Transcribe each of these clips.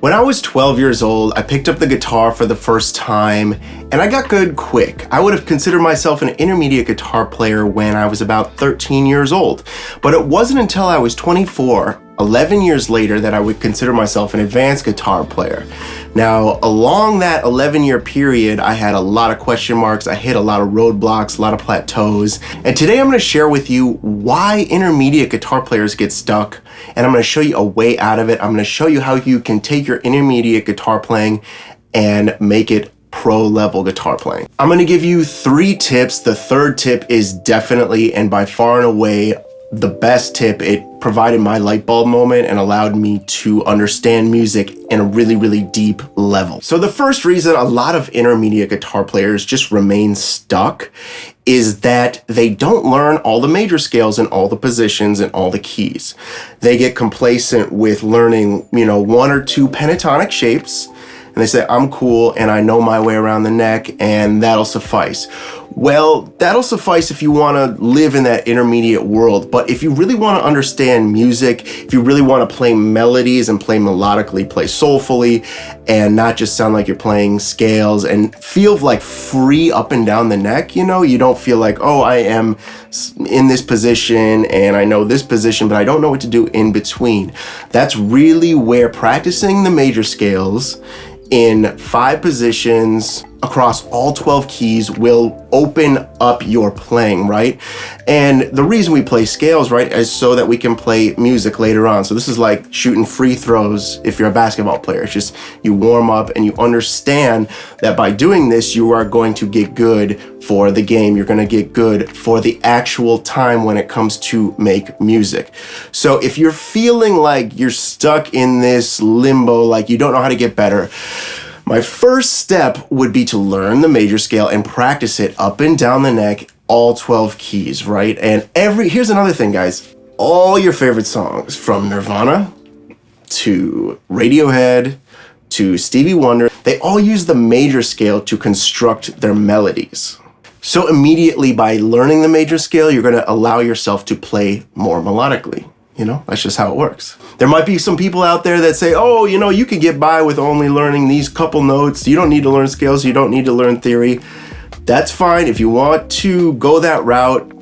When I was 12 years old, I picked up the guitar for the first time, and I got good quick. I would have considered myself an intermediate guitar player when I was about 13 years old, but it wasn't until I was 24, 11 years later, that I would consider myself an advanced guitar player. Now, along that 11-year period, I had a lot of question marks, I hit a lot of roadblocks, a lot of plateaus, and today I'm going to share with you why intermediate guitar players get stuck, and I'm going to show you a way out of it. I'm going to show you how you can take your intermediate guitar playing and make it pro-level guitar playing. I'm going to give you 3 tips. The third tip is definitely and by far and away the best tip. It provided my light bulb moment and allowed me to understand music in a really, really deep level. So the first reason a lot of intermediate guitar players just remain stuck is that they don't learn all the major scales and all the positions and all the keys. They get complacent with learning, 1 or 2 pentatonic shapes, and they say, I'm cool and I know my way around the neck and that'll suffice. Well, that'll suffice if you want to live in that intermediate world, but if you really want to understand music, if you really want to play melodies and play melodically, play soulfully, and not just sound like you're playing scales and feel like free up and down the neck, you don't feel like, oh, I am in this position and I know this position, but I don't know what to do in between. That's really where practicing the major scales in 5 positions across all 12 keys will open up your playing, right? And the reason we play scales, right, is so that we can play music later on. So this is like shooting free throws if you're a basketball player. It's just you warm up and you understand that by doing this, you are going to get good for the game. You're going to get good for the actual time when it comes to make music. So if you're feeling like you're stuck in this limbo, like you don't know how to get better, my first step would be to learn the major scale and practice it up and down the neck, all 12 keys, right? And here's another thing, guys. All your favorite songs, from Nirvana to Radiohead to Stevie Wonder, they all use the major scale to construct their melodies. So immediately by learning the major scale, you're going to allow yourself to play more melodically. That's just how it works. There might be some people out there that say, oh, you can get by with only learning these couple notes. You don't need to learn scales. You don't need to learn theory. That's fine. If you want to go that route,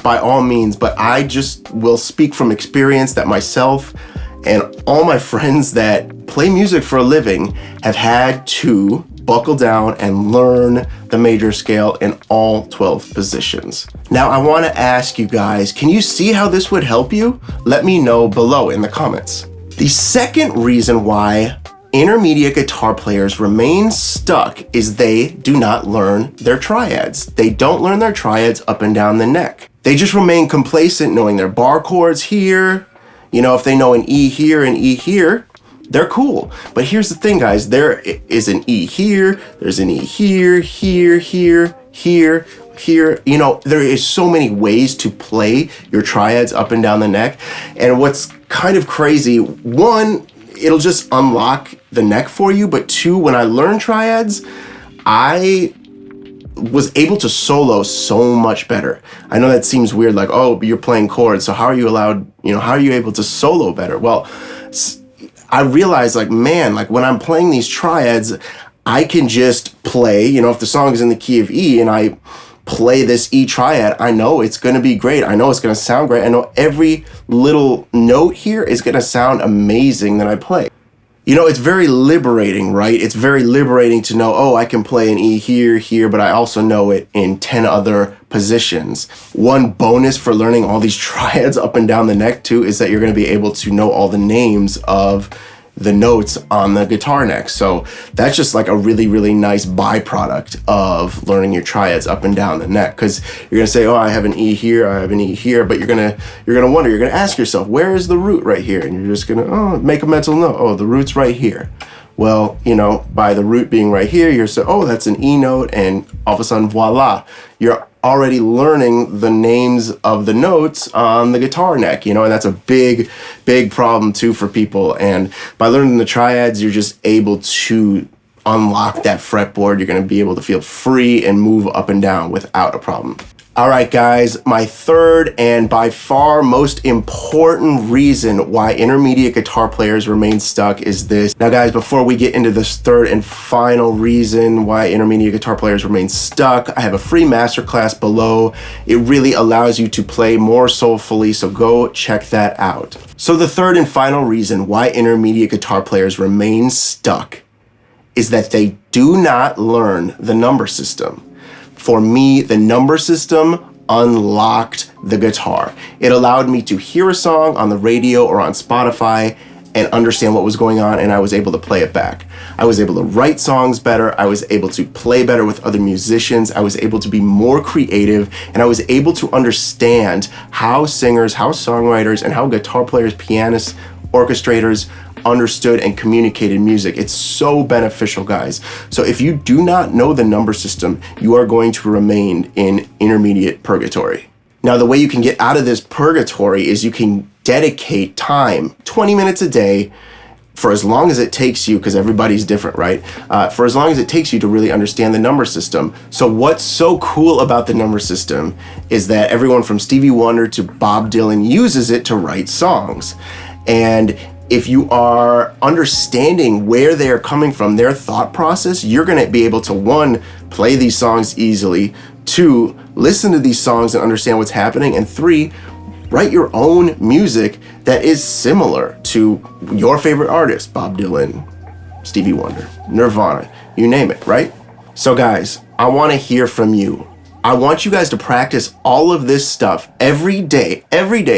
by all means. But I just will speak from experience that myself and all my friends that play music for a living have had to buckle down and learn the major scale in all 12 positions. Now, I want to ask you guys, can you see how this would help you? Let me know below in the comments. The second reason why intermediate guitar players remain stuck is they do not learn their triads. They don't learn their triads up and down the neck. They just remain complacent knowing their bar chords here. If they know an E here and E here, they're cool. But here's the thing, guys. There is an E here, there's an E here, here, here, here, here. There is so many ways to play your triads up and down the neck. And what's kind of crazy, 1, it'll just unlock the neck for you. But 2, when I learned triads, I was able to solo so much better. I know that seems weird, like, oh, you're playing chords, so how are you able to solo better? Well, I realized, when I'm playing these triads, I can just play, if the song is in the key of E and I play this E triad, I know it's going to be great. I know it's going to sound great. I know every little note here is going to sound amazing that I play. It's very liberating, right? It's very liberating to know, oh, I can play an E here, here, but I also know it in 10 other positions. One bonus for learning all these triads up and down the neck too is that you're going to be able to know all the names of the notes on the guitar neck. So that's just like a really, really nice byproduct of learning your triads up and down the neck, because you're gonna say, oh, I have an E here, I have an E here, but you're gonna wonder, you're gonna ask yourself, where is the root right here? And you're just gonna make a mental note, oh, the root's right here. Well, by the root being right here, you're saying, oh, that's an E note, and all of a sudden, voila, you're already learning the names of the notes on the guitar neck, and that's a big, big problem too for people. And by learning the triads, you're just able to unlock that fretboard. You're going to be able to feel free and move up and down without a problem. All right, guys, my third and by far most important reason why intermediate guitar players remain stuck is this. Now, guys, before we get into this third and final reason why intermediate guitar players remain stuck, I have a free masterclass below. It really allows you to play more soulfully, so go check that out. So the third and final reason why intermediate guitar players remain stuck is that they do not learn the number system. For me, the number system unlocked the guitar. It allowed me to hear a song on the radio or on Spotify and understand what was going on, and I was able to play it back. I was able to write songs better. I was able to play better with other musicians. I was able to be more creative, and I was able to understand how singers, how songwriters, and how guitar players, pianists, orchestrators understood and communicated music. It's so beneficial, guys. So if you do not know the number system, you are going to remain in intermediate purgatory. Now, the way you can get out of this purgatory is you can dedicate time, 20 minutes a day, for as long as it takes you, because everybody's different, right? For as long as it takes you to really understand the number system. So what's so cool about the number system is that everyone from Stevie Wonder to Bob Dylan uses it to write songs. And if you are understanding where they're coming from, their thought process, you're gonna be able to, one, play these songs easily, two, listen to these songs and understand what's happening, and three, write your own music that is similar to your favorite artist, Bob Dylan, Stevie Wonder, Nirvana, you name it, right? So guys, I wanna hear from you. I want you guys to practice all of this stuff every day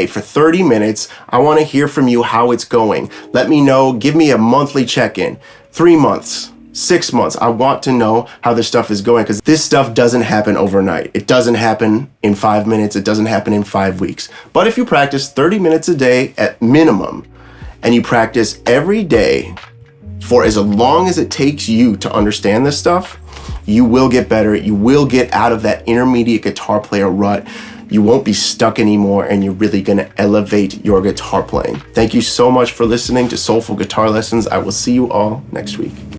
for 30 minutes. I want to hear from you how it's going. Let me know, give me a monthly check-in, 3 months, 6 months. I want to know how this stuff is going, because this stuff doesn't happen overnight. It doesn't happen in 5 minutes. It doesn't happen in 5 weeks. But if you practice 30 minutes a day at minimum, and you practice every day for as long as it takes you to understand this stuff, you will get better. You will get out of that intermediate guitar player rut. You won't be stuck anymore, and you're really gonna elevate your guitar playing. Thank you so much for listening to Soulful Guitar Lessons. I will see you all next week.